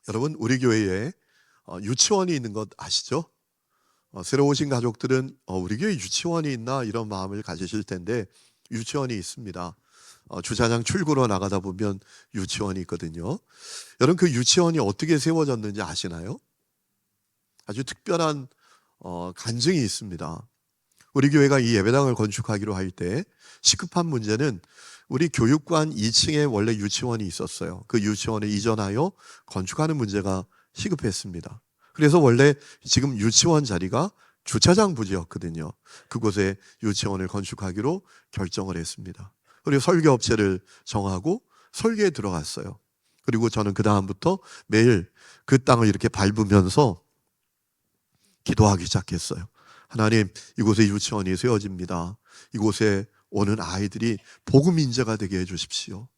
여러분, 우리 교회에 유치원이 있는 것 아시죠? 새로 오신 가족들은 우리 교회 유치원이 있나 이런 마음을 가지실 텐데, 유치원이 있습니다. 주차장 출구로 나가다 보면 유치원이 있거든요. 여러분, 그 유치원이 어떻게 세워졌는지 아시나요? 아주 특별한 간증이 있습니다. 우리 교회가 이 예배당을 건축하기로 할 때 시급한 문제는, 우리 교육관 2층에 원래 유치원이 있었어요. 그 유치원에 이전하여 건축하는 문제가 시급했습니다. 그래서 원래 지금 유치원 자리가 주차장 부지였거든요. 그곳에 유치원을 건축하기로 결정을 했습니다. 그리고 설계업체를 정하고 설계에 들어갔어요. 그리고 저는 그 다음부터 매일 그 땅을 이렇게 밟으면서 기도하기 시작했어요. 하나님, 이곳에 유치원이 세워집니다. 이곳에 오는 아이들이 복음 인재가 되게 해주십시오.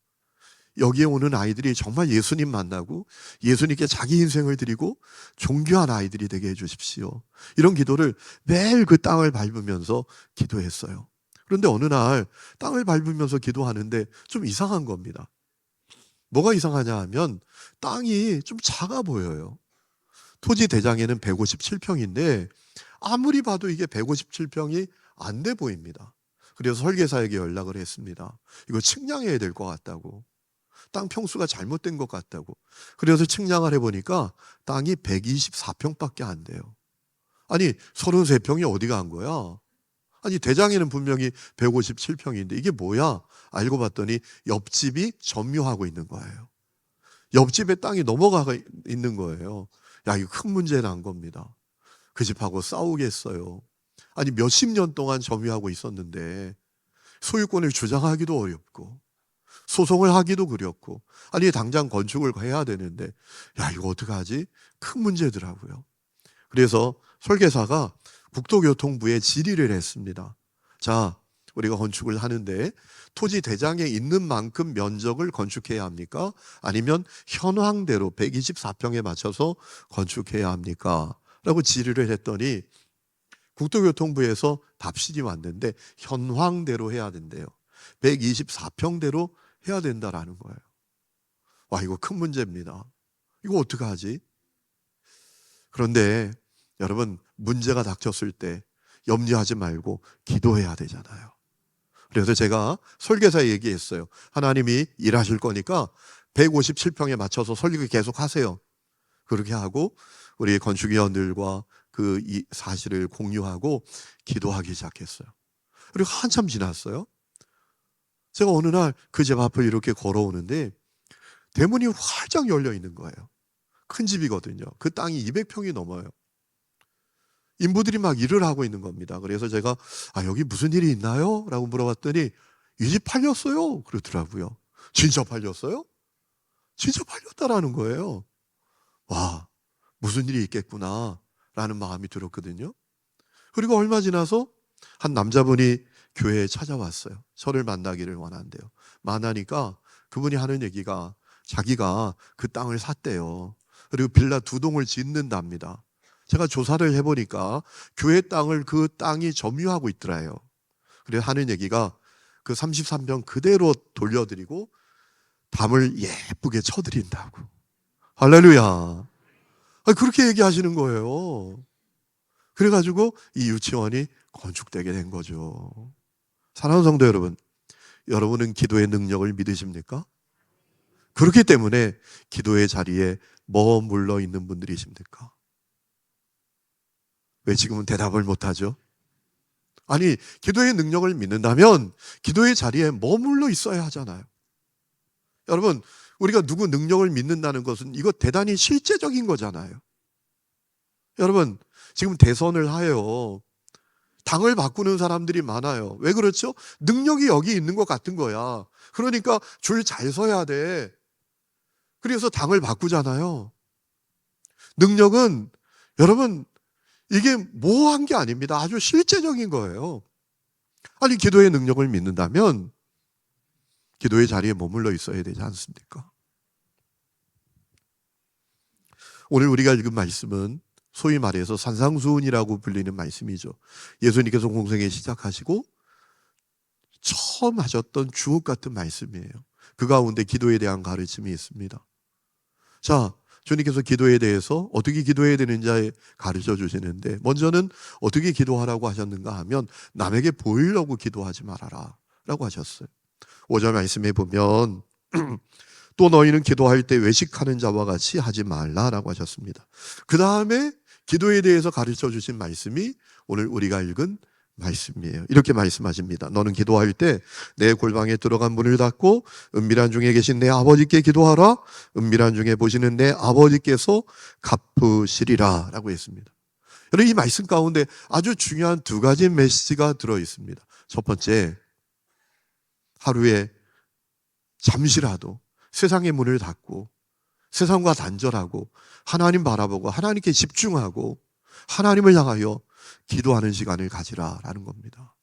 여기에 오는 아이들이 정말 예수님 만나고 예수님께 자기 인생을 드리고 존귀한 아이들이 되게 해주십시오. 이런 기도를 매일 그 땅을 밟으면서 기도했어요. 그런데 어느 날 땅을 밟으면서 기도하는데 좀 이상한 겁니다. 뭐가 이상하냐 하면 땅이 좀 작아 보여요. 토지 대장에는 157평인데 아무리 봐도 이게 157평이 안 돼 보입니다. 그래서 설계사에게 연락을 했습니다. 이거 측량해야 될 것 같다고. 땅 평수가 잘못된 것 같다고. 그래서 측량을 해보니까 땅이 124평밖에 안 돼요. 아니, 33평이 어디 간 거야? 아니, 대장에는 분명히 157평인데 이게 뭐야? 알고 봤더니 옆집이 점유하고 있는 거예요. 옆집에 땅이 넘어가 있는 거예요. 야, 이거 큰 문제 난 겁니다. 그 집하고 싸우겠어요. 아니, 몇십 년 동안 점유하고 있었는데 소유권을 주장하기도 어렵고 소송을 하기도 그렇고, 아니 당장 건축을 해야 되는데 야, 이거 어떡하지? 큰 문제더라고요. 그래서 설계사가 국토교통부에 질의를 했습니다. 자, 우리가 건축을 하는데 토지 대장에 있는 만큼 면적을 건축해야 합니까? 아니면 현황대로 124평에 맞춰서 건축해야 합니까? 라고 질의를 했더니 국토교통부에서 답실이 왔는데 현황대로 해야 된대요. 124평대로 해야 된다라는 거예요. 와, 이거 큰 문제입니다. 이거 어떡하지? 그런데 여러분, 문제가 닥쳤을 때 염려하지 말고 기도해야 되잖아요. 그래서 제가 설계사에 얘기했어요. 하나님이 일하실 거니까 157평에 맞춰서 설계 계속 하세요. 그렇게 하고 우리 건축위원들과 그 이 사실을 공유하고 기도하기 시작했어요. 그리고 한참 지났어요. 제가 어느 날 그 집 앞을 이렇게 걸어오는데 대문이 활짝 열려 있는 거예요. 큰 집이거든요. 그 땅이 200평이 넘어요. 인부들이 막 일을 하고 있는 겁니다. 그래서 제가 여기 무슨 일이 있나요? 라고 물어봤더니 이 집 팔렸어요. 그러더라고요. 진짜 팔렸어요? 진짜 팔렸다라는 거예요. 와, 무슨 일이 있겠구나 라는 마음이 들었거든요. 그리고 얼마 지나서 한 남자분이 교회에 찾아왔어요. 저를 만나기를 원한대요. 만나니까 그분이 하는 얘기가 자기가 그 땅을 샀대요. 그리고 빌라 2동을 짓는답니다. 제가 조사를 해보니까 교회 땅을 그 땅이 점유하고 있더라요. 그래서 하는 얘기가 그 33평 그대로 돌려드리고 담을 예쁘게 쳐드린다고. 할렐루야. 그렇게 얘기하시는 거예요. 그래가지고 이 유치원이 건축되게 된 거죠. 사랑하는 성도 여러분, 여러분은 기도의 능력을 믿으십니까? 그렇기 때문에 기도의 자리에 머물러 있는 분들이십니까? 왜 지금은 대답을 못하죠? 아니, 기도의 능력을 믿는다면 기도의 자리에 머물러 있어야 하잖아요. 여러분, 우리가 누구 능력을 믿는다는 것은 이거 대단히 실제적인 거잖아요. 여러분, 지금 대선을 하여 당을 바꾸는 사람들이 많아요. 왜 그렇죠? 능력이 여기 있는 것 같은 거야. 그러니까 줄 잘 서야 돼. 그래서 당을 바꾸잖아요. 능력은 여러분, 이게 모호한 게 아닙니다. 아주 실제적인 거예요. 아니, 기도의 능력을 믿는다면 기도의 자리에 머물러 있어야 되지 않습니까? 오늘 우리가 읽은 말씀은 소위 말해서 산상수훈이라고 불리는 말씀이죠. 예수님께서 공생애 시작하시고 처음 하셨던 주옥 같은 말씀이에요. 그 가운데 기도에 대한 가르침이 있습니다. 자, 주님께서 기도에 대해서 어떻게 기도해야 되는지 가르쳐 주시는데, 먼저는 어떻게 기도하라고 하셨는가 하면 남에게 보이려고 기도하지 말아라 라고 하셨어요. 5절 말씀에 보면 또 너희는 기도할 때 외식하는 자와 같이 하지 말라라고 하셨습니다. 그 다음에 기도에 대해서 가르쳐 주신 말씀이 오늘 우리가 읽은 말씀이에요. 이렇게 말씀하십니다. 너는 기도할 때 내 골방에 들어간 문을 닫고 은밀한 중에 계신 내 아버지께 기도하라. 은밀한 중에 보시는 내 아버지께서 갚으시리라 라고 했습니다. 여러분, 이 말씀 가운데 아주 중요한 두 가지 메시지가 들어 있습니다. 첫 번째, 하루에 잠시라도 세상의 문을 닫고 세상과 단절하고 하나님 바라보고 하나님께 집중하고 하나님을 향하여 기도하는 시간을 가지라라는 겁니다.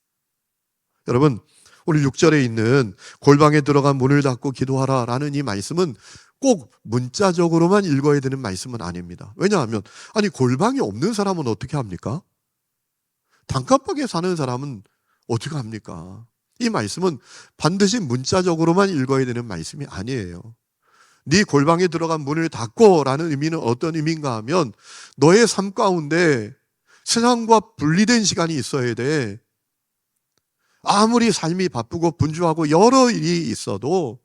여러분, 오늘 6절에 있는 골방에 들어간 문을 닫고 기도하라라는 이 말씀은 꼭 문자적으로만 읽어야 되는 말씀은 아닙니다. 왜냐하면 골방이 없는 사람은 어떻게 합니까? 단칸방에 사는 사람은 어떻게 합니까? 이 말씀은 반드시 문자적으로만 읽어야 되는 말씀이 아니에요. 네 골방에 들어간 문을 닫고 라는 의미는 어떤 의미인가 하면 너의 삶 가운데 세상과 분리된 시간이 있어야 돼. 아무리 삶이 바쁘고 분주하고 여러 일이 있어도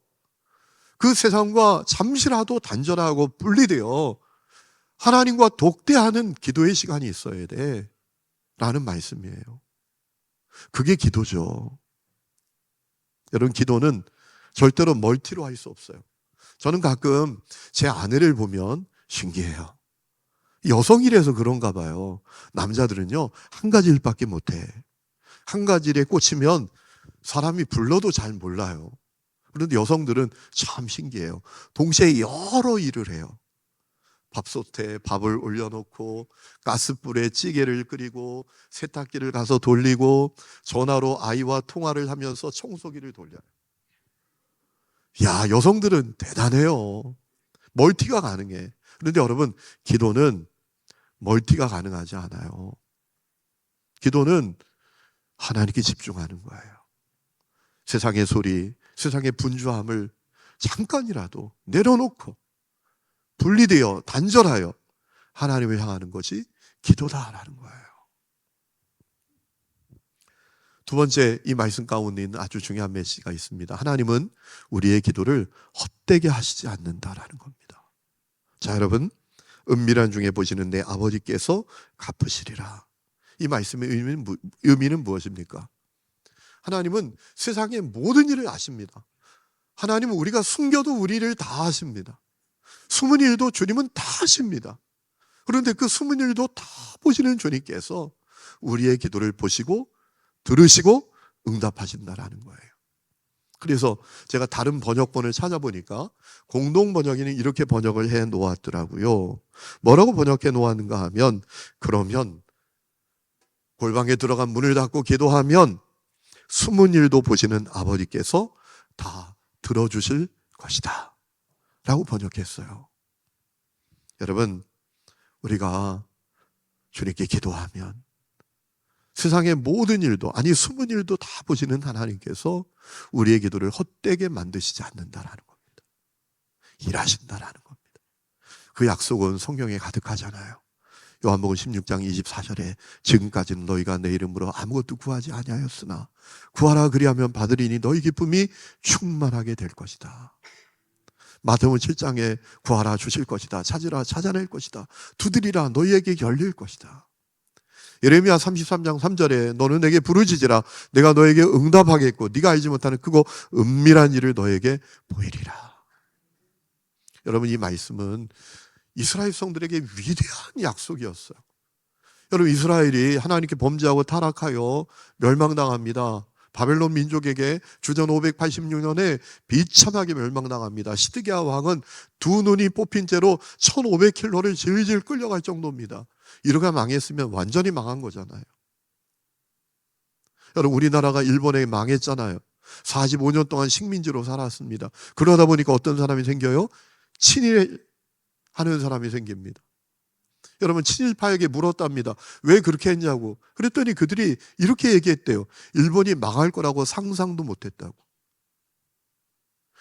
그 세상과 잠시라도 단절하고 분리되어 하나님과 독대하는 기도의 시간이 있어야 돼 라는 말씀이에요. 그게 기도죠. 여러분, 기도는 절대로 멀티로 할 수 없어요. 저는 가끔 제 아내를 보면 신기해요. 여성이라서 그런가 봐요. 남자들은요, 한 가지 일밖에 못해. 한 가지 일에 꽂히면 사람이 불러도 잘 몰라요. 그런데 여성들은 참 신기해요. 동시에 여러 일을 해요. 밥솥에 밥을 올려놓고 가스불에 찌개를 끓이고 세탁기를 가서 돌리고 전화로 아이와 통화를 하면서 청소기를 돌려요. 야, 여성들은 대단해요. 멀티가 가능해. 그런데 여러분, 기도는 멀티가 가능하지 않아요. 기도는 하나님께 집중하는 거예요. 세상의 소리, 세상의 분주함을 잠깐이라도 내려놓고 분리되어 단절하여 하나님을 향하는 것이 기도다라는 거예요. 두 번째, 이 말씀 가운데 있는 아주 중요한 메시지가 있습니다. 하나님은 우리의 기도를 헛되게 하시지 않는다라는 겁니다. 자, 여러분, 은밀한 중에 보시는 내 아버지께서 갚으시리라. 이 말씀의 의미는 무엇입니까? 하나님은 세상의 모든 일을 아십니다. 하나님은 우리가 숨겨도 우리를 다 아십니다. 숨은 일도 주님은 다 아십니다. 그런데 그 숨은 일도 다 보시는 주님께서 우리의 기도를 보시고 들으시고 응답하신다라는 거예요. 그래서 제가 다른 번역본을 찾아보니까 공동 번역에는 이렇게 번역을 해 놓았더라고요. 뭐라고 번역해 놓았는가 하면, 그러면 골방에 들어간 문을 닫고 기도하면 숨은 일도 보시는 아버지께서 다 들어주실 것이다 라고 번역했어요. 여러분, 우리가 주님께 기도하면 세상의 모든 일도, 숨은 일도 다 보시는 하나님께서 우리의 기도를 헛되게 만드시지 않는다라는 겁니다. 일하신다라는 겁니다. 그 약속은 성경에 가득하잖아요. 요한복음 16장 24절에 지금까지는 너희가 내 이름으로 아무것도 구하지 아니하였으나 구하라 그리하면 받으리니 너희 기쁨이 충만하게 될 것이다. 마태복음 7장에 구하라 주실 것이다. 찾으라 찾아낼 것이다. 두드리라 너희에게 열릴 것이다. 예레미야 33장 3절에 너는 내게 부르짖으라 내가 너에게 응답하겠고 네가 알지 못하는 크고 은밀한 일을 너에게 보이리라. 여러분, 이 말씀은 이스라엘 성들에게 위대한 약속이었어요. 여러분, 이스라엘이 하나님께 범죄하고 타락하여 멸망당합니다. 바벨론 민족에게 주전 586년에 비참하게 멸망당합니다. 시드기야 왕은 두 눈이 뽑힌 채로 1500km를 질질 끌려갈 정도입니다. 이렇게 망했으면 완전히 망한 거잖아요. 여러분, 우리나라가 일본에 망했잖아요. 45년 동안 식민지로 살았습니다. 그러다 보니까 어떤 사람이 생겨요? 친일하는 사람이 생깁니다. 여러분, 친일파에게 물었답니다. 왜 그렇게 했냐고. 그랬더니 그들이 이렇게 얘기했대요. 일본이 망할 거라고 상상도 못했다고.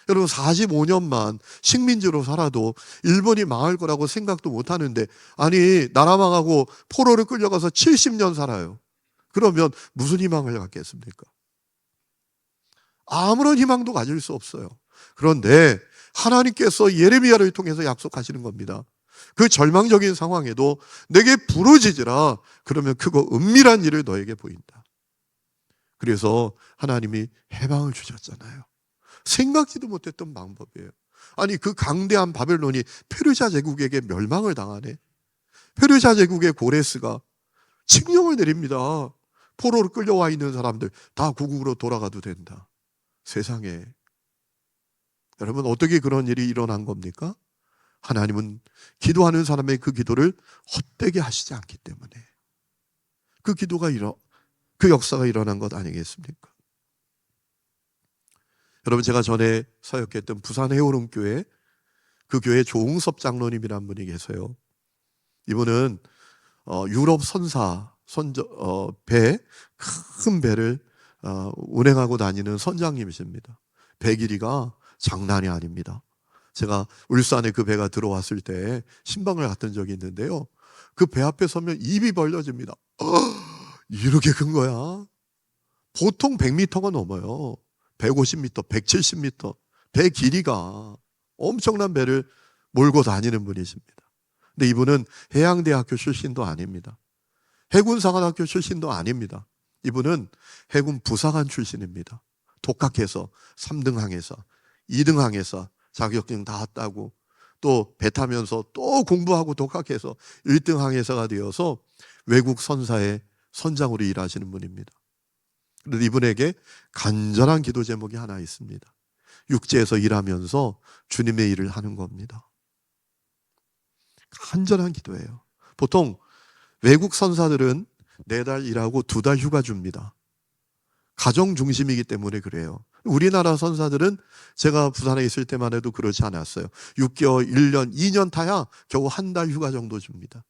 여러분 45년만 식민지로 살아도 일본이 망할 거라고 생각도 못 하는데, 아니 나라 망하고 포로를 끌려가서 70년 살아요. 그러면 무슨 희망을 갖겠습니까? 아무런 희망도 가질 수 없어요. 그런데 하나님께서 예레미야를 통해서 약속하시는 겁니다. 그 절망적인 상황에도 내게 부르짖으라. 그러면 크고 은밀한 일을 너에게 보인다. 그래서 하나님이 해방을 주셨잖아요. 생각지도 못했던 방법이에요. 아니 그 강대한 바벨론이 페르시아 제국에게 멸망을 당하네. 페르시아 제국의 고레스가 칙령을 내립니다. 포로로 끌려와 있는 사람들 다 고국으로 돌아가도 된다. 세상에. 여러분 어떻게 그런 일이 일어난 겁니까? 하나님은 기도하는 사람의 그 기도를 헛되게 하시지 않기 때문에 그 역사가 일어난 것 아니겠습니까? 여러분 제가 전에 사역했던 부산 해오름교회, 그 교회 조응섭 장로님이라는 분이 계세요. 이분은 유럽 큰 배를 운행하고 다니는 선장님이십니다. 배 길이가 장난이 아닙니다. 제가 울산에 그 배가 들어왔을 때 신방을 갔던 적이 있는데요. 그 배 앞에 서면 입이 벌려집니다. 이렇게 큰 거야. 보통 100m가 넘어요. 150m, 170m. 배 길이가 엄청난 배를 몰고 다니는 분이십니다. 근데 이분은 해양대학교 출신도 아닙니다. 해군사관학교 출신도 아닙니다. 이분은 해군 부사관 출신입니다. 독학해서 3등항에서 2등항에서 자격증 다 따고 또 배 타면서 또 공부하고 독학해서 1등항에서가 되어서 외국 선사의 선장으로 일하시는 분입니다. 그런데 이분에게 간절한 기도 제목이 하나 있습니다. 육지에서 일하면서 주님의 일을 하는 겁니다. 간절한 기도예요. 보통 외국 선사들은 4달 일하고 2달 휴가 줍니다. 가정 중심이기 때문에 그래요. 우리나라 선사들은 제가 부산에 있을 때만 해도 그렇지 않았어요. 6개월, 1년, 2년 타야 겨우 1달 휴가 정도 줍니다.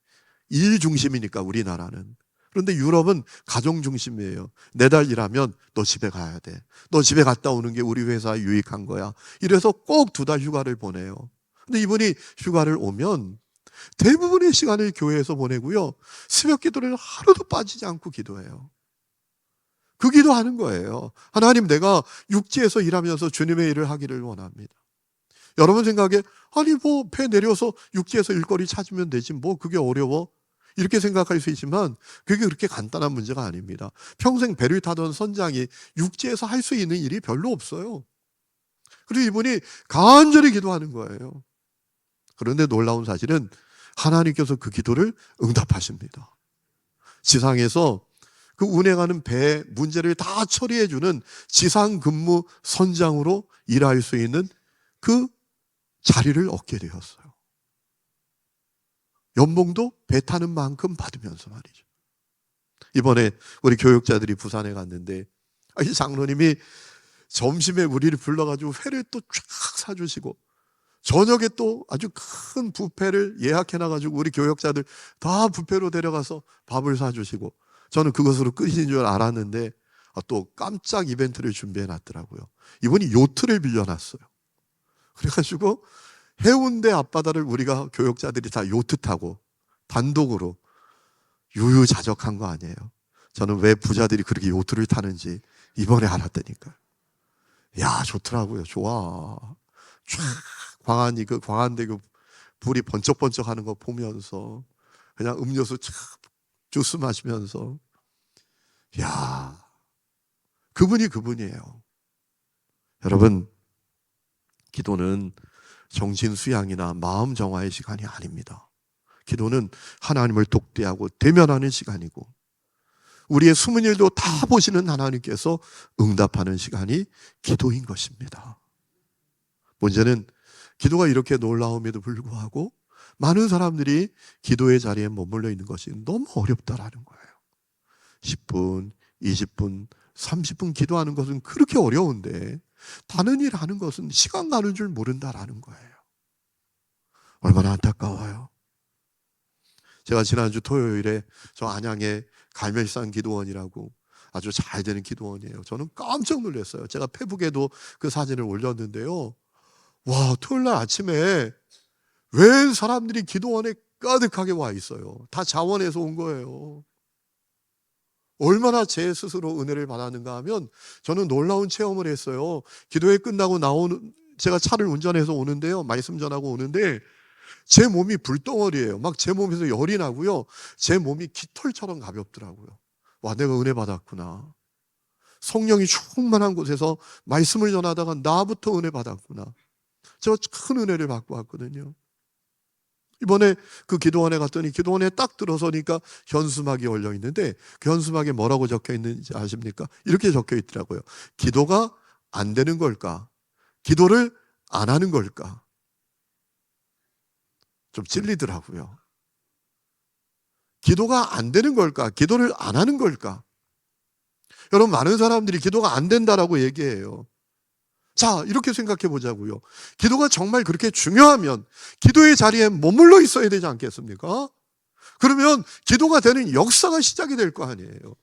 일 중심이니까 우리나라는. 그런데 유럽은 가정 중심이에요. 4달 일하면 너 집에 가야 돼. 너 집에 갔다 오는 게 우리 회사에 유익한 거야. 이래서 꼭 2달 휴가를 보내요. 근데 이분이 휴가를 오면 대부분의 시간을 교회에서 보내고요. 새벽 기도를 하루도 빠지지 않고 기도해요. 그 기도하는 거예요. 하나님, 내가 육지에서 일하면서 주님의 일을 하기를 원합니다. 여러분 생각에 아니 뭐 배 내려서 육지에서 일거리 찾으면 되지 뭐 그게 어려워? 이렇게 생각할 수 있지만 그게 그렇게 간단한 문제가 아닙니다. 평생 배를 타던 선장이 육지에서 할 수 있는 일이 별로 없어요. 그리고 이분이 간절히 기도하는 거예요. 그런데 놀라운 사실은 하나님께서 그 기도를 응답하십니다. 지상에서 그 운행하는 배 문제를 다 처리해주는 지상 근무 선장으로 일할 수 있는 그 자리를 얻게 되었어요. 연봉도 배 타는 만큼 받으면서 말이죠. 이번에 우리 교육자들이 부산에 갔는데 이 장로님이 점심에 우리를 불러가지고 회를 또 쫙 사주시고 저녁에 또 아주 큰 뷔페를 예약해놔가지고 우리 교육자들 다 뷔페로 데려가서 밥을 사주시고 저는 그것으로 끝인 줄 알았는데 또 깜짝 이벤트를 준비해놨더라고요. 이분이 요트를 빌려놨어요. 그래가지고 해운대 앞바다를 우리가 교육자들이 다 요트 타고 단독으로 유유자적한 거 아니에요. 저는 왜 부자들이 그렇게 요트를 타는지 이번에 알았다니까요. 야, 좋더라고요. 좋아. 쫙 그 광안대교 불이 번쩍번쩍 하는 거 보면서 그냥 음료수 쫙 주스 마시면서 야, 그분이 그분이에요. 여러분, 기도는 정신 수양이나 마음 정화의 시간이 아닙니다. 기도는 하나님을 독대하고 대면하는 시간이고 우리의 숨은 일도 다 보시는 하나님께서 응답하는 시간이 기도인 것입니다. 문제는 기도가 이렇게 놀라움에도 불구하고 많은 사람들이 기도의 자리에 머물러 있는 것이 너무 어렵다라는 거예요. 10분, 20분, 30분 기도하는 것은 그렇게 어려운데 다른 일 하는 것은 시간 가는 줄 모른다라는 거예요. 얼마나 안타까워요. 제가 지난주 토요일에 저 안양의 갈멜산 기도원이라고 아주 잘 되는 기도원이에요. 저는 깜짝 놀랐어요. 제가 페북에도 그 사진을 올렸는데요. 와, 토요일 날 아침에 왜 사람들이 기도원에 가득하게 와 있어요? 다 자원에서 온 거예요. 얼마나 제 스스로 은혜를 받았는가 하면 저는 놀라운 체험을 했어요. 기도회 끝나고 제가 차를 운전해서 오는데요. 말씀 전하고 오는데 제 몸이 불덩어리예요. 막 제 몸에서 열이 나고요. 제 몸이 깃털처럼 가볍더라고요. 와, 내가 은혜 받았구나. 성령이 충만한 곳에서 말씀을 전하다가 나부터 은혜 받았구나. 제가 큰 은혜를 받고 왔거든요. 이번에 그 기도원에 갔더니 기도원에 딱 들어서니까 현수막이 올려 있는데 그 현수막에 뭐라고 적혀 있는지 아십니까? 이렇게 적혀 있더라고요. 기도가 안 되는 걸까? 기도를 안 하는 걸까? 좀 찔리더라고요. 기도가 안 되는 걸까? 기도를 안 하는 걸까? 여러분, 많은 사람들이 기도가 안 된다라고 얘기해요. 자, 이렇게 생각해 보자고요. 기도가 정말 그렇게 중요하면 기도의 자리에 머물러 있어야 되지 않겠습니까? 그러면 기도가 되는 역사가 시작이 될 거 아니에요.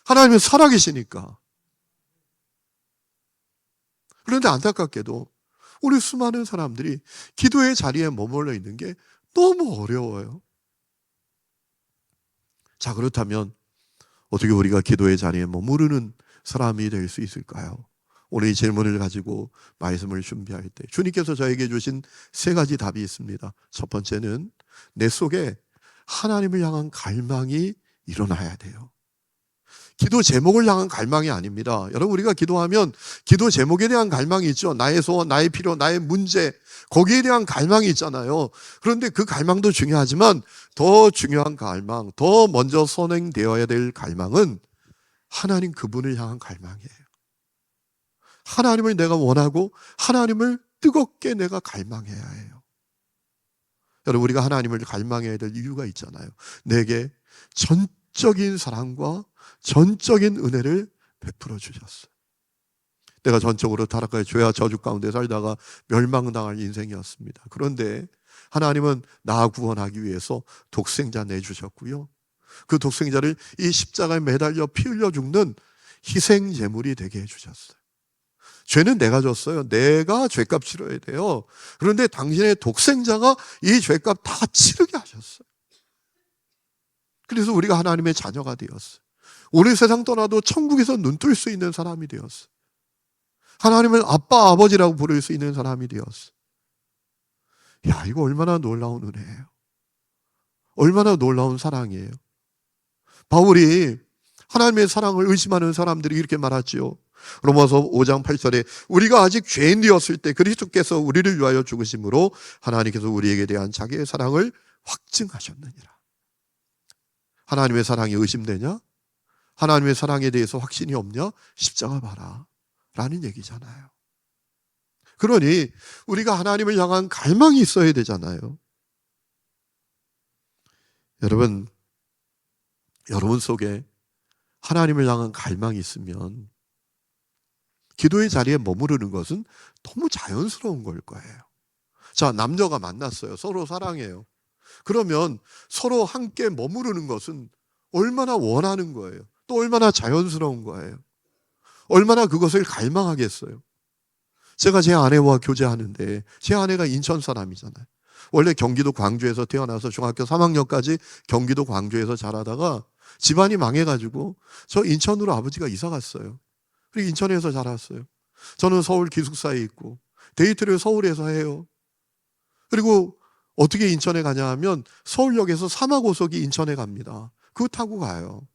하나님은 살아계시니까. 그런데 안타깝게도 우리 수많은 사람들이 기도의 자리에 머물러 있는 게 너무 어려워요. 자, 그렇다면 어떻게 우리가 기도의 자리에 머무르는 사람이 될 수 있을까요? 오늘 이 질문을 가지고 말씀을 준비할 때 주님께서 저에게 주신 세 가지 답이 있습니다. 첫 번째는 내 속에 하나님을 향한 갈망이 일어나야 돼요. 기도 제목을 향한 갈망이 아닙니다. 여러분, 우리가 기도하면 기도 제목에 대한 갈망이 있죠. 나의 소원, 나의 필요, 나의 문제, 거기에 대한 갈망이 있잖아요. 그런데 그 갈망도 중요하지만 더 중요한 갈망, 더 먼저 선행되어야 될 갈망은 하나님 그분을 향한 갈망이에요. 하나님을 내가 원하고 하나님을 뜨겁게 내가 갈망해야 해요. 여러분, 우리가 하나님을 갈망해야 될 이유가 있잖아요. 내게 전적인 사랑과 전적인 은혜를 베풀어 주셨어요. 내가 전적으로 타락하여 죄와 저주 가운데 살다가 멸망당할 인생이었습니다. 그런데 하나님은 나 구원하기 위해서 독생자 내주셨고요. 그 독생자를 이 십자가에 매달려 피 흘려 죽는 희생 제물이 되게 해주셨어요. 죄는 내가 졌어요. 내가 죄값 치러야 돼요. 그런데 당신의 독생자가 이 죄값 다 치르게 하셨어요. 그래서 우리가 하나님의 자녀가 되었어요. 우리 세상 떠나도 천국에서 눈뜰 수 있는 사람이 되었어요. 하나님을 아빠, 아버지라고 부를 수 있는 사람이 되었어요. 야, 이거 얼마나 놀라운 은혜예요. 얼마나 놀라운 사랑이에요. 바울이 하나님의 사랑을 의심하는 사람들이 이렇게 말하지요. 로마서 5장 8절에 우리가 아직 죄인 되었을 때 그리스도께서 우리를 위하여 죽으심으로 하나님께서 우리에게 대한 자기의 사랑을 확증하셨느니라. 하나님의 사랑이 의심되냐? 하나님의 사랑에 대해서 확신이 없냐? 십자가 봐라 라는 얘기잖아요. 그러니 우리가 하나님을 향한 갈망이 있어야 되잖아요. 여러분 속에 하나님을 향한 갈망이 있으면 기도의 자리에 머무르는 것은 너무 자연스러운 걸 거예요. 자, 남녀가 만났어요. 서로 사랑해요. 그러면 서로 함께 머무르는 것은 얼마나 원하는 거예요. 또 얼마나 자연스러운 거예요. 얼마나 그것을 갈망하겠어요. 제가 제 아내와 교제하는데 제 아내가 인천 사람이잖아요. 원래 경기도 광주에서 태어나서 중학교 3학년까지 경기도 광주에서 자라다가 집안이 망해가지고 저 인천으로 아버지가 이사 갔어요. 그리고 인천에서 자랐어요. 저는 서울 기숙사에 있고 데이트를 서울에서 해요. 그리고 어떻게 인천에 가냐 하면 서울역에서 3호고속이 인천에 갑니다. 그거 타고 가요.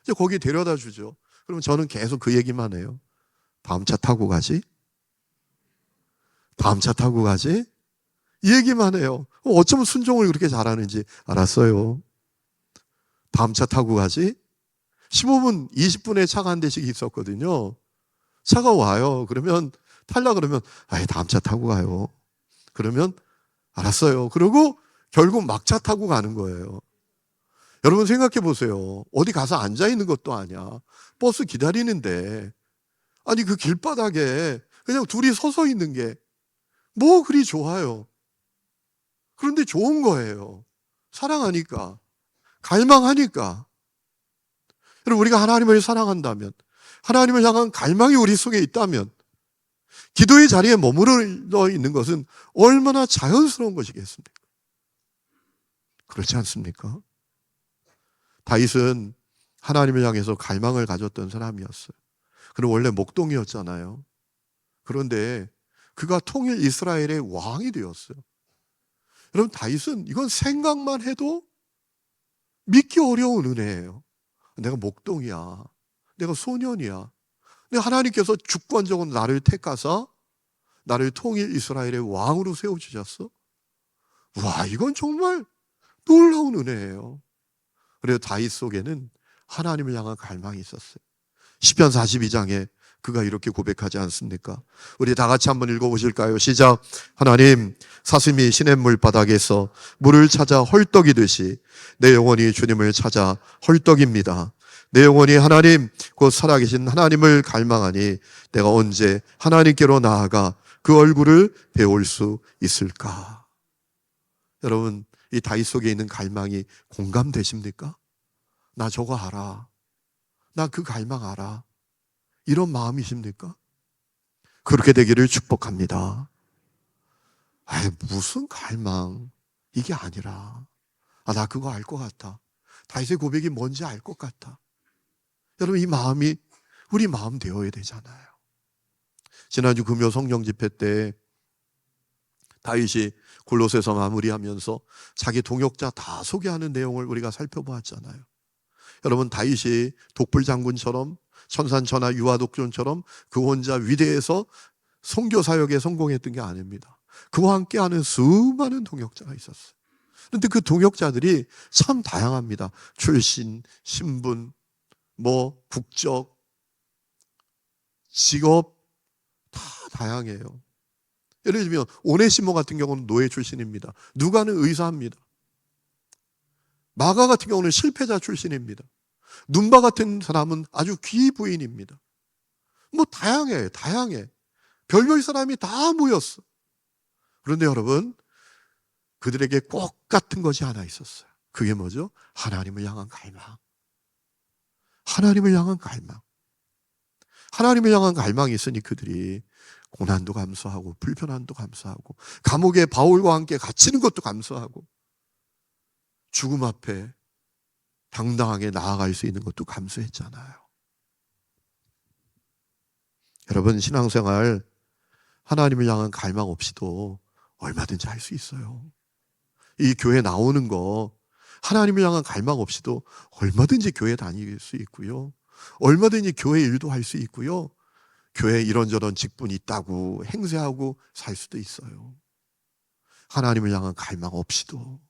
이제 거기 데려다 주죠. 그러면 저는 계속 그 얘기만 해요. 다음 차 타고 가지? 다음 차 타고 가지? 이 얘기만 해요. 어쩌면 순종을 그렇게 잘하는지 알았어요. 다음 차 타고 가지? 15분, 20분에 차가 한 대씩 있었거든요. 차가 와요. 그러면 탈라 그러면 아예 다음 차 타고 가요. 그러면 알았어요. 그리고 결국 막차 타고 가는 거예요. 여러분 생각해 보세요. 어디 가서 앉아 있는 것도 아니야. 버스 기다리는데 아니 그 길바닥에 그냥 둘이 서서 있는 게 뭐 그리 좋아요. 그런데 좋은 거예요. 사랑하니까. 갈망하니까. 여러분 우리가 하나님을 사랑한다면 하나님을 향한 갈망이 우리 속에 있다면 기도의 자리에 머무르러 있는 것은 얼마나 자연스러운 것이겠습니까? 그렇지 않습니까? 다윗은 하나님을 향해서 갈망을 가졌던 사람이었어요. 그는 원래 목동이었잖아요. 그런데 그가 통일 이스라엘의 왕이 되었어요. 여러분, 다윗은 이건 생각만 해도 믿기 어려운 은혜예요. 내가 목동이야. 내가 소년이야. 근데 하나님께서 주권적으로 나를 택하사 나를 통일 이스라엘의 왕으로 세워주셨어. 와, 이건 정말 놀라운 은혜예요. 그래서 다윗 속에는 하나님을 향한 갈망이 있었어요. 시편 42장에 그가 이렇게 고백하지 않습니까? 우리 다 같이 한번 읽어보실까요? 시작. 하나님, 사슴이 시냇물 바닥에서 물을 찾아 헐떡이듯이 내 영혼이 주님을 찾아 헐떡입니다. 내 영혼이 하나님, 곧 살아계신 하나님을 갈망하니 내가 언제 하나님께로 나아가 그 얼굴을 배울 수 있을까? 여러분, 이 다윗 속에 있는 갈망이 공감되십니까? 나 저거 알아. 나 그 갈망 알아. 이런 마음이십니까? 그렇게 되기를 축복합니다. 무슨 갈망. 이게 아니라 나 그거 알 것 같아. 다윗의 고백이 뭔지 알 것 같아. 여러분, 이 마음이 우리 마음 되어야 되잖아요. 지난주 금요 성령 집회 때 다윗이 골로새서 마무리하면서 자기 동역자 다 소개하는 내용을 우리가 살펴보았잖아요. 여러분, 다윗이 독불 장군처럼 천산천하 유아독존처럼 그 혼자 위대해서 선교 사역에 성공했던 게 아닙니다. 그와 함께하는 수많은 동역자가 있었어요. 그런데 그 동역자들이 참 다양합니다. 출신, 신분, 국적, 직업 다 다양해요. 예를 들면 오네시모 같은 경우는 노예 출신입니다. 누가는 의사입니다. 마가 같은 경우는 실패자 출신입니다. 눈바 같은 사람은 아주 귀부인입니다. 다양해. 별별 사람이 다 모였어. 그런데 여러분, 그들에게 꼭 같은 것이 하나 있었어요. 그게 뭐죠? 하나님을 향한 갈망. 하나님을 향한 갈망. 하나님을 향한 갈망이 있으니 그들이 고난도 감수하고 불편함도 감수하고 감옥에 바울과 함께 갇히는 것도 감수하고 죽음 앞에 당당하게 나아갈 수 있는 것도 감수했잖아요. 여러분, 신앙생활 하나님을 향한 갈망 없이도 얼마든지 할 수 있어요. 이 교회 나오는 거 하나님을 향한 갈망 없이도 얼마든지 교회 다닐 수 있고요. 얼마든지 교회 일도 할 수 있고요. 교회 이런저런 직분이 있다고 행세하고 살 수도 있어요. 하나님을 향한 갈망 없이도.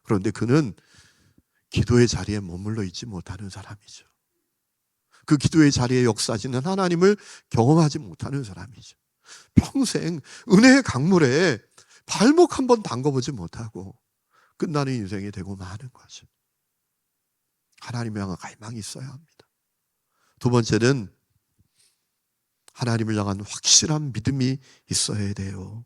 그런데 그는 기도의 자리에 머물러 있지 못하는 사람이죠. 그 기도의 자리에 역사하시는 하나님을 경험하지 못하는 사람이죠. 평생 은혜의 강물에 발목 한번 담궈보지 못하고 끝나는 인생이 되고 마는 거죠. 하나님을 향한 갈망이 있어야 합니다. 두 번째는 하나님을 향한 확실한 믿음이 있어야 돼요.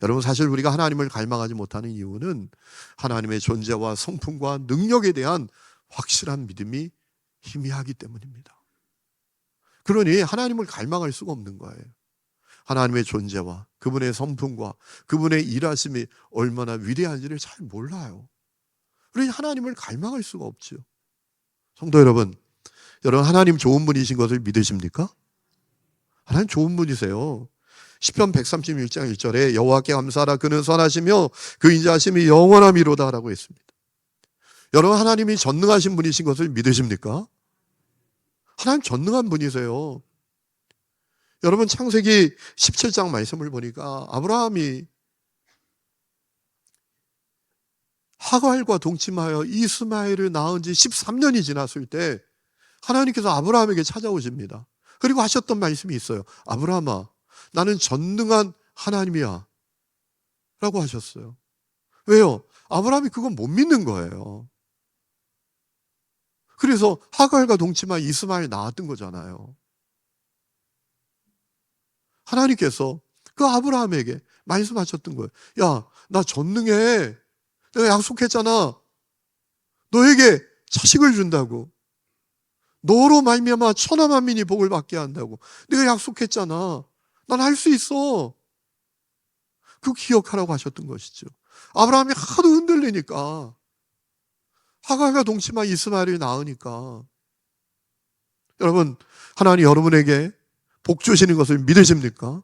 여러분, 사실 우리가 하나님을 갈망하지 못하는 이유는 하나님의 존재와 성품과 능력에 대한 확실한 믿음이 희미하기 때문입니다. 그러니 하나님을 갈망할 수가 없는 거예요. 하나님의 존재와 그분의 성품과 그분의 일하심이 얼마나 위대한지를 잘 몰라요. 그러니 하나님을 갈망할 수가 없죠. 성도 여러분, 하나님 좋은 분이신 것을 믿으십니까? 하나님 좋은 분이세요. 시편 136장 1절에 여호와께 감사하라 그는 선하시며 그 인자하심이 영원함이로다 라고 했습니다. 여러분, 하나님이 전능하신 분이신 것을 믿으십니까? 하나님 전능한 분이세요. 여러분, 창세기 17장 말씀을 보니까 아브라함이 하갈과 동침하여 이스마엘을 낳은 지 13년이 지났을 때 하나님께서 아브라함에게 찾아오십니다. 그리고 하셨던 말씀이 있어요. 아브라함아, 나는 전능한 하나님이야 라고 하셨어요. 왜요? 아브라함이 그건 못 믿는 거예요. 그래서 하갈과 동침하여 이스마엘 낳았던 거잖아요. 하나님께서 그 아브라함에게 말씀하셨던 거예요. 야, 나 전능해. 내가 약속했잖아. 너에게 자식을 준다고. 너로 말미암아 천하 만민이 복을 받게 한다고. 내가 약속했잖아. 난 할 수 있어. 그 기억하라고 하셨던 것이죠. 아브라함이 하도 흔들리니까, 하갈과 동침한 이스마엘이 낳으니까. 여러분, 하나님 여러분에게 복 주시는 것을 믿으십니까?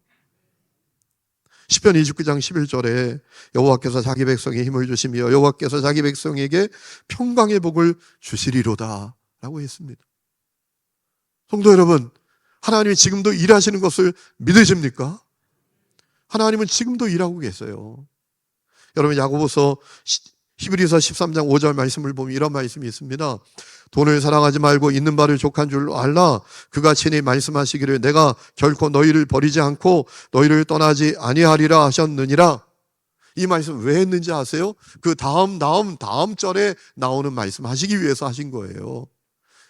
시편 29장 11절에 여호와께서 자기 백성에 힘을 주시며 여호와께서 자기 백성에게 평강의 복을 주시리로다 라고 했습니다. 성도 여러분, 하나님이 지금도 일하시는 것을 믿으십니까? 하나님은 지금도 일하고 계세요. 여러분, 야고보서 히브리서 13장 5절 말씀을 보면 이런 말씀이 있습니다. 돈을 사랑하지 말고 있는 바를 족한 줄로 알라. 그가 친히 말씀하시기를 내가 결코 너희를 버리지 않고 너희를 떠나지 아니하리라 하셨느니라. 이 말씀 왜 했는지 아세요? 그 다음 절에 나오는 말씀 하시기 위해서 하신 거예요.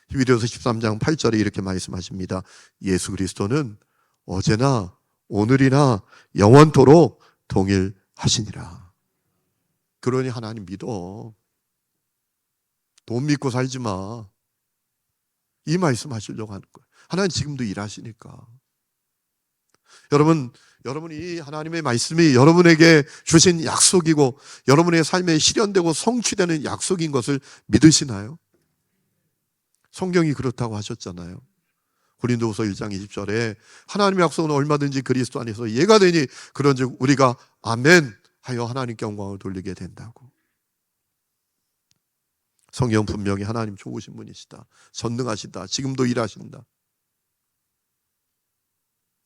히브리서 13장 8절에 이렇게 말씀하십니다. 예수 그리스도는 어제나 오늘이나 영원토록 동일하시니라. 그러니 하나님 믿어. 돈 믿고 살지 마. 이 말씀 하시려고 하는 거예요. 하나님 지금도 일하시니까. 여러분이 하나님의 말씀이 여러분에게 주신 약속이고 여러분의 삶에 실현되고 성취되는 약속인 것을 믿으시나요? 성경이 그렇다고 하셨잖아요. 고린도후서 1장 20절에 하나님의 약속은 얼마든지 그리스도 안에서 예가 되니 그런즉 우리가 아멘 하여 하나님께 영광을 돌리게 된다고. 성경 분명히 하나님 좋으신 분이시다. 전능하시다. 지금도 일하신다.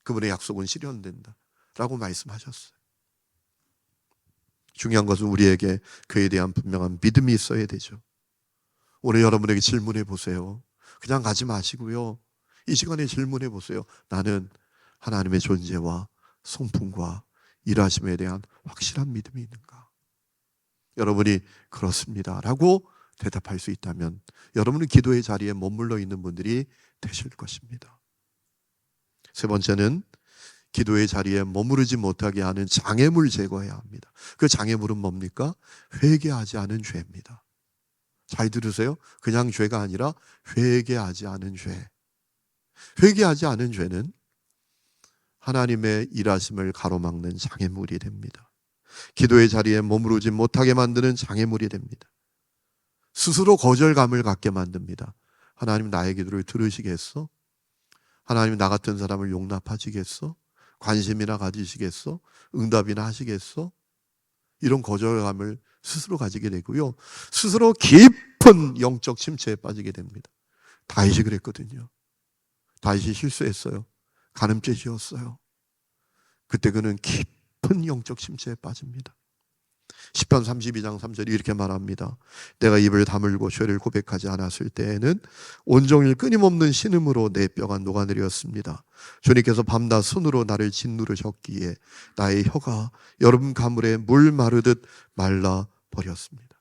그분의 약속은 실현된다 라고 말씀하셨어요. 중요한 것은 우리에게 그에 대한 분명한 믿음이 있어야 되죠. 오늘 여러분에게 질문해 보세요. 그냥 가지 마시고요. 이 시간에 질문해 보세요. 나는 하나님의 존재와 성품과 일하심에 대한 확실한 믿음이 있는가? 여러분이 그렇습니다 라고 대답할 수 있다면 여러분은 기도의 자리에 머물러 있는 분들이 되실 것입니다. 세 번째는 기도의 자리에 머무르지 못하게 하는 장애물 제거해야 합니다. 그 장애물은 뭡니까? 회개하지 않은 죄입니다. 잘 들으세요. 그냥 죄가 아니라 회개하지 않은 죄. 회개하지 않은 죄는 하나님의 일하심을 가로막는 장애물이 됩니다. 기도의 자리에 머무르지 못하게 만드는 장애물이 됩니다. 스스로 거절감을 갖게 만듭니다. 하나님 나의 기도를 들으시겠어? 하나님 나 같은 사람을 용납하시겠어? 관심이나 가지시겠어? 응답이나 하시겠어? 이런 거절감을 스스로 가지게 되고요. 스스로 깊은 영적 침체에 빠지게 됩니다. 다윗이 그랬거든요. 다윗이 실수했어요. 간음죄 지었어요. 그때 그는 깊은 영적 침체에 빠집니다. 시편 32장 3절이 이렇게 말합니다. 내가 입을 다물고 죄를 고백하지 않았을 때에는 온종일 끊임없는 신음으로 내 뼈가 녹아내렸습니다. 주님께서 밤낮 손으로 나를 짓누르셨기에 나의 혀가 여름 가물에 물 마르듯 말라버렸습니다.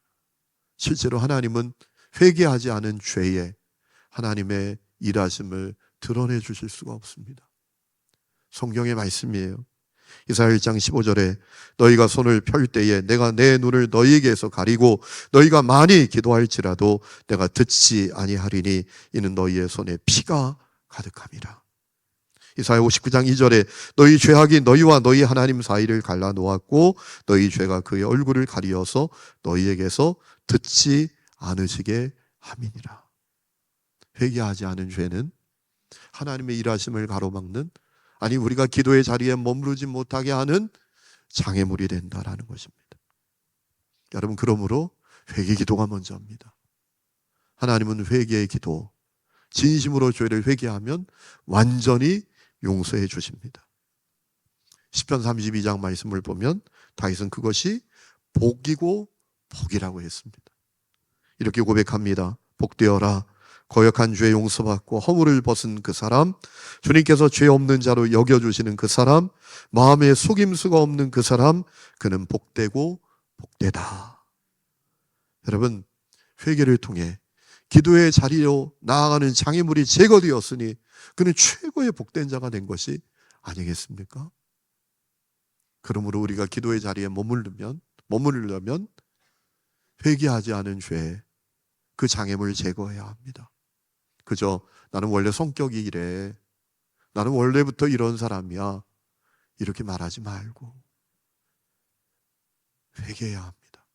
실제로 하나님은 회개하지 않은 죄에 하나님의 일하심을 드러내 주실 수가 없습니다. 성경의 말씀이에요. 이사야 1장 15절에 너희가 손을 펼 때에 내가 내 눈을 너희에게서 가리고 너희가 많이 기도할지라도 내가 듣지 아니하리니 이는 너희의 손에 피가 가득함이라. 이사야 59장 2절에 너희 죄악이 너희와 너희 하나님 사이를 갈라 놓았고 너희 죄가 그의 얼굴을 가리어서 너희에게서 듣지 않으시게 함이니라. 회개하지 않은 죄는 하나님의 일하심을 가로막는, 아니 우리가 기도의 자리에 머무르지 못하게 하는 장애물이 된다라는 것입니다. 여러분, 그러므로 회개 기도가 먼저입니다. 하나님은 회개의 기도, 진심으로 죄를 회개하면 완전히 용서해 주십니다. 시편 32장 말씀을 보면 다윗은 그것이 복이고 복이라고 했습니다. 이렇게 고백합니다. 복되어라. 거역한 죄 용서받고 허물을 벗은 그 사람, 주님께서 죄 없는 자로 여겨주시는 그 사람, 마음에 속임수가 없는 그 사람, 그는 복되고 복되다. 여러분, 회개를 통해 기도의 자리로 나아가는 장애물이 제거되었으니 그는 최고의 복된 자가 된 것이 아니겠습니까? 그러므로 우리가 기도의 자리에 머무르려면 회개하지 않은 죄, 그 장애물을 제거해야 합니다. 그저 나는 원래 성격이 이래, 나는 원래부터 이런 사람이야, 이렇게 말하지 말고 회개해야 합니다.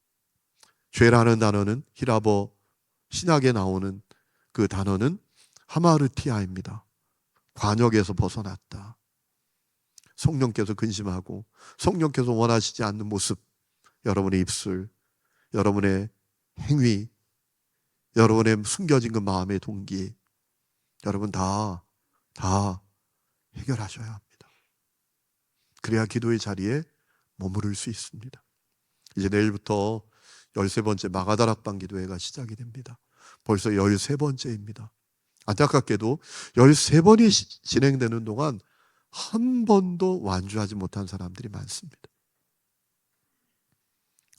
죄라는 단어는 히라버 신약에 나오는 그 단어는 하마르티아입니다. 관역에서 벗어났다. 성령께서 근심하고 성령께서 원하시지 않는 모습, 여러분의 입술, 여러분의 행위, 여러분의 숨겨진 그 마음의 동기, 여러분 다 해결하셔야 합니다. 그래야 기도의 자리에 머무를 수 있습니다. 이제 내일부터 13번째 마가다락방 기도회가 시작이 됩니다. 벌써 13번째입니다. 안타깝게도 13번이 진행되는 동안 한 번도 완주하지 못한 사람들이 많습니다.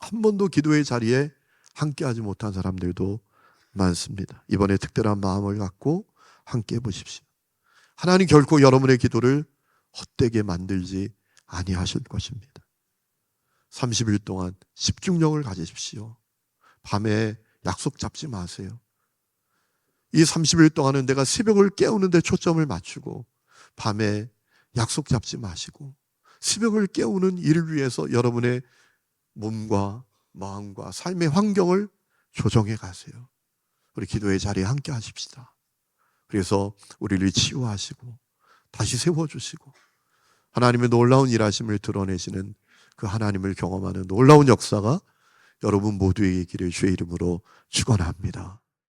한 번도 기도의 자리에 함께하지 못한 사람들도 많습니다. 이번에 특별한 마음을 갖고 함께 보십시오. 하나님 결코 여러분의 기도를 헛되게 만들지 아니하실 것입니다. 30일 동안 집중력을 가지십시오. 밤에 약속 잡지 마세요. 이 30일 동안은 내가 새벽을 깨우는 데 초점을 맞추고 밤에 약속 잡지 마시고 새벽을 깨우는 일을 위해서 여러분의 몸과 마음과 삶의 환경을 조정해 가세요. 우리 기도의 자리에 함께 하십시다. 그래서 우리를 치유하시고 다시 세워주시고 하나님의 놀라운 일하심을 드러내시는 그 하나님을 경험하는 놀라운 역사가 여러분 모두에게 있기를 주의 이름으로 축원합니다.